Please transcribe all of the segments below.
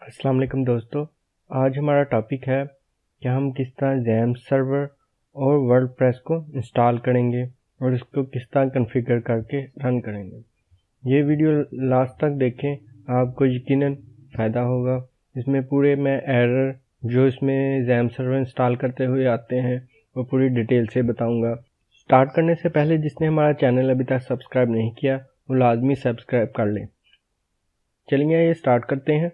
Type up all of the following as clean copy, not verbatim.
अस्सलाम वालेकुम दोस्तों, आज हमारा टॉपिक है कि हम किस तरह XAMPP सर्वर और वर्डप्रेस को इंस्टॉल करेंगे और इसको किस तरह कॉन्फ़िगर करके रन करेंगे। ये वीडियो लास्ट तक देखें, आपको यकीनन फ़ायदा होगा। इसमें पूरे मैं एरर जो इसमें XAMPP सर्वर इंस्टॉल करते हुए आते हैं वो पूरी डिटेल से बताऊंगा। स्टार्ट करने से पहले जिसने हमारा चैनल अभी तक सब्सक्राइब नहीं किया वो लाजमी सब्सक्राइब कर लें। चलिए ये स्टार्ट करते हैं।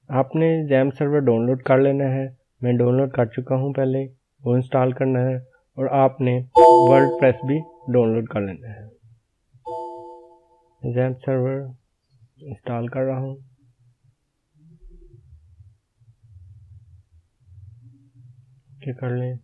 आपने XAMPP सर्वर डाउनलोड कर लेना है। मैं डाउनलोड कर चुका हूं, पहले वो इंस्टॉल करना है और आपने वर्डप्रेस भी डाउनलोड कर लेना है। XAMPP सर्वर इंस्टॉल कर रहा हूं। क्या कर लें।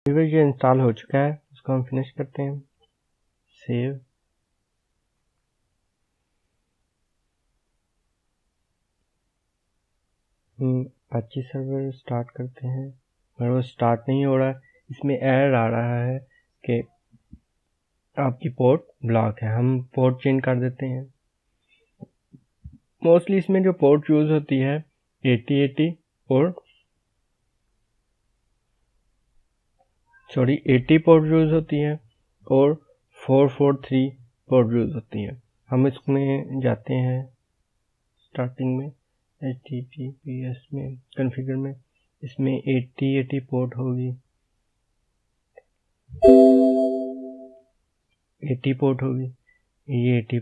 ये इंस्टॉल हो चुका है, उसको हम फिनिश करते हैं। सेव। अपाची सर्वर स्टार्ट करते हैं मगर वो स्टार्ट नहीं हो रहा। इसमें एरर आ रहा है कि आपकी पोर्ट ब्लॉक है। हम पोर्ट चेंज कर देते हैं। मोस्टली इसमें जो पोर्ट यूज होती है 8080 और 80 पोर्ट यूज होती है और 443 पोर्ट यूज होती है। हम इसमें जाते हैं स्टार्टिंग में HTTPS में कॉन्फ़िगर में, इसमें 8080 पोर्ट होगी, 80 पोर्ट होगी। ये 80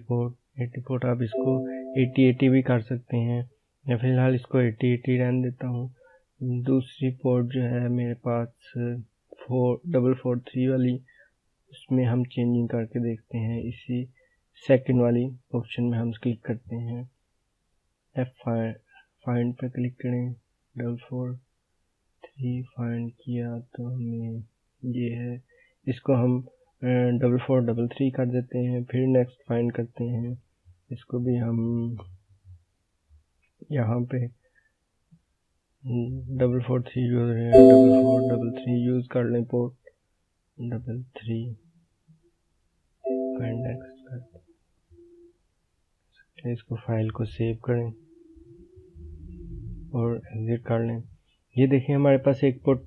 पोर्ट आप इसको 8080 भी कर सकते हैं। मैं फिलहाल इसको 8080 रहने देता हूँ। दूसरी पोर्ट जो है मेरे पास 4443 वाली, उसमें हम चेंजिंग करके देखते हैं। इसी सेकंड वाली ऑप्शन में हम क्लिक करते हैं, फाइंड पे क्लिक करें, 443 फाइंड किया तो हमें ये है। इसको हम 4433 कर देते हैं। फिर नेक्स्ट फाइंड करते हैं, इसको भी हम यहाँ पे 443 यूज है, 4433 यूज कर लें पोर्ट 33 फाइंड नेक्स्ट करते हैं। इसको फाइल को सेव करें और एग्जिट कर लें। ये देखें हमारे पास एक पोर्ट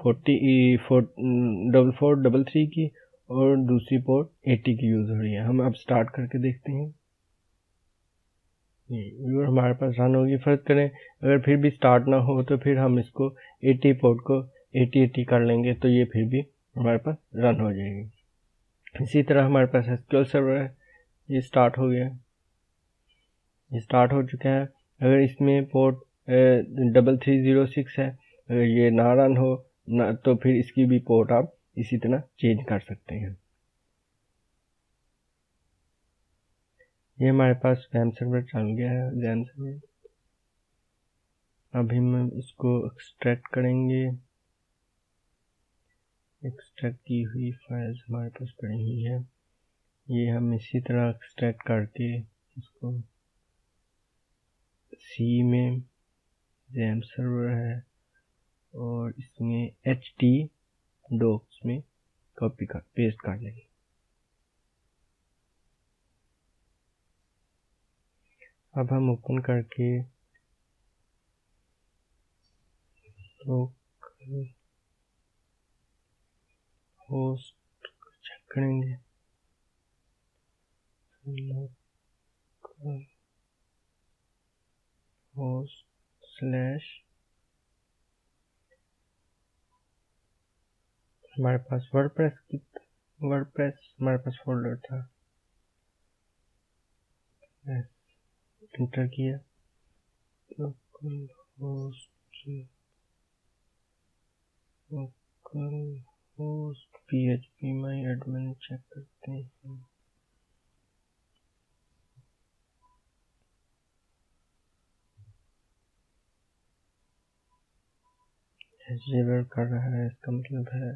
4433 की और दूसरी पोर्ट 80 की यूज हो रही है। हम अब स्टार्ट करके देखते हैं। व्यूअर हमारे पास रन होगी। फर्ज करें अगर फिर भी स्टार्ट ना हो तो फिर हम इसको 80 पोर्ट को 80 कर लेंगे तो ये फिर भी हमारे पास रन हो जाएगी। इसी तरह हमारे पास एसक्यूएल सर्वर है, ये स्टार्ट हो गया, ये स्टार्ट हो चुका है। अगर इसमें पोर्ट 3306 है, अगर ये ना रन हो ना तो फिर इसकी भी पोर्ट आप इसी तरह चेंज कर सकते हैं। ये हमारे पास वैम सर्वर चल गया है, वैम सर्वर। अभी हम इसको एक्सट्रैक्ट करेंगे। एक्सट्रैक्ट की हुई फाइल्स हमारे पास पड़ी हुई है, ये हम इसी तरह एक्सट्रैक्ट करके इसको सी में वैम सर्वर है और इसमें HT डॉक्स में कॉपी कर पेस्ट कर लेंगे। अब हम ओपन करके लोकल होस्ट चेक करेंगे। लोकल होस्ट स्लैश हमारे पास वर्डप्रेस हमारे पास फोल्डर था, इंटर किया local host PHP my admin check करते हैं। ये वर्क कर रहा है, इसका मतलब है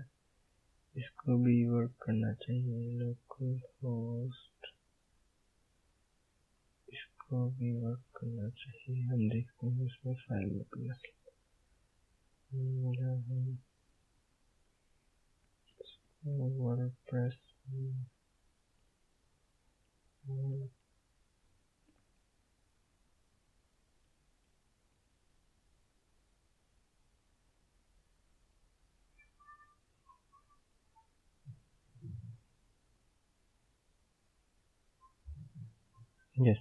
इसको भी वर्क करना चाहिए। लोकल होस्ट इसको भी वर्क करना चाहिए। हम देखते हैं इसमें फाइल में कोई वर्डप्रेस यस,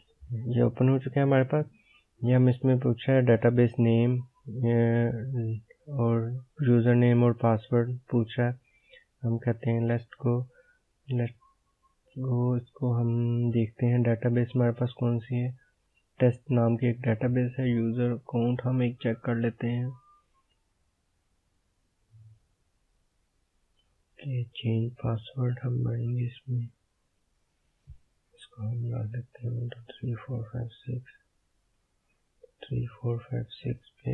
ये ओपन हो चुका है हमारे पास। ये हम इसमें पूछा है डेटाबेस नेम और यूज़र नेम और पासवर्ड पूछा है। हम कहते हैं लेट्स गो इसको हम देखते हैं डेटाबेस हमारे पास कौन सी है। टेस्ट नाम की एक डेटाबेस है। यूज़र अकाउंट हम एक चेक कर लेते हैं कि चेंज पासवर्ड हम भरेंगे इसमें। इसको हम ला देते हैं 3456 पे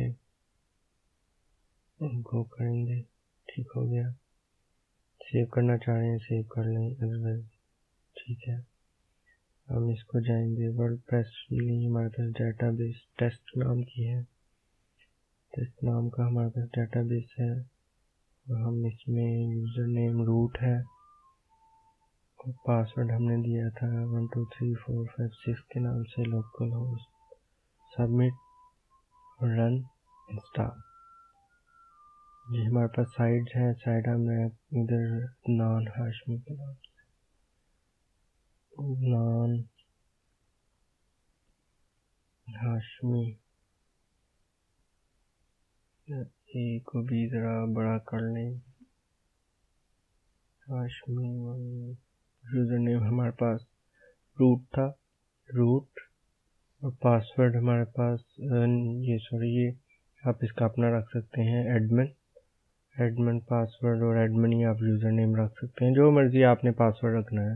गो करेंगे। ठीक हो गया। सेव करना चाह रहे हैं सेव कर लें, अदरवाइज ठीक है। हम इसको जाएंगे वर्डप्रेस में, हमारे पास डेटाबेस टेस्ट नाम की है, टेस्ट नाम का हमारे पास डेटाबेस है और हम इसमें यूज़र नेम रूट है और पासवर्ड हमने दिया था 123456 के नाम से लोकल होस्ट। सबमिट और रन इंस्टॉल। ये हमारे पास साइड है, साइड हमने इधर नॉन हाशमी के नाम से नॉन हाशमी ए को भी ज़रा बड़ा कर लें। हाशमी यूज़र नेम हमारे पास रूट था, रूट और पासवर्ड हमारे पास ये आप इसका अपना रख सकते हैं एडमिन पासवर्ड और एडमिन ही आप यूज़र नेम रख सकते हैं। जो मर्ज़ी आपने पासवर्ड रखना है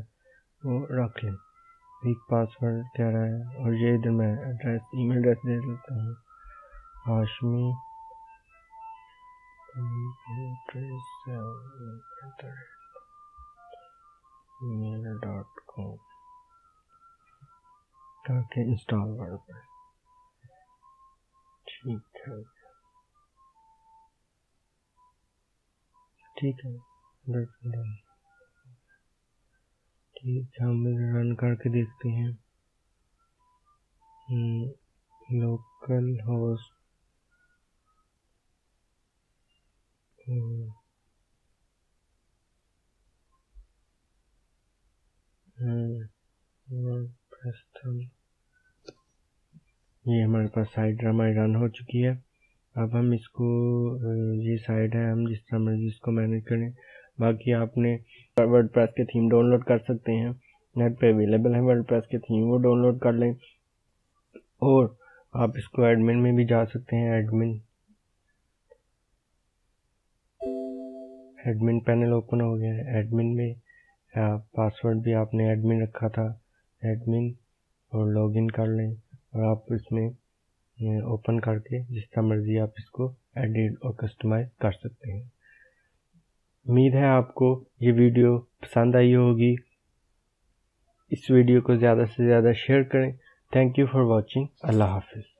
वो रख लें। वीक पासवर्ड कह रहा है और ये इधर मैं ईमेल एड्रेस दे देता हूँ हाशमी email.com ताकि इंस्टॉल कर पाए। ठीक है ठीक है ठीक है, हम रन करके देखते हैं। लोकल होस्ट वर्डप्रेस ये हमारे पास साइट हमारी रन हो चुकी है। अब हम इसको ये साइट है, हम जिस तरह मर्जी इसको मैनेज करें। बाकी आपने वर्डप्रेस के थीम डाउनलोड कर सकते हैं, नेट पे अवेलेबल है वर्डप्रेस के थीम, वो डाउनलोड कर लें। और आप इसको एडमिन में भी जा सकते हैं। एडमिन पैनल ओपन हो गया है। एडमिन में पासवर्ड भी आपने एडमिन रखा था, एडमिन, और लॉगिन कर लें। और आप इसमें ओपन करके जिस तरह मर्जी आप इसको एडिट और कस्टमाइज कर सकते हैं। उम्मीद है आपको ये वीडियो पसंद आई होगी। इस वीडियो को ज़्यादा से ज़्यादा शेयर करें। Thank you for watching. Allah हाफिज़।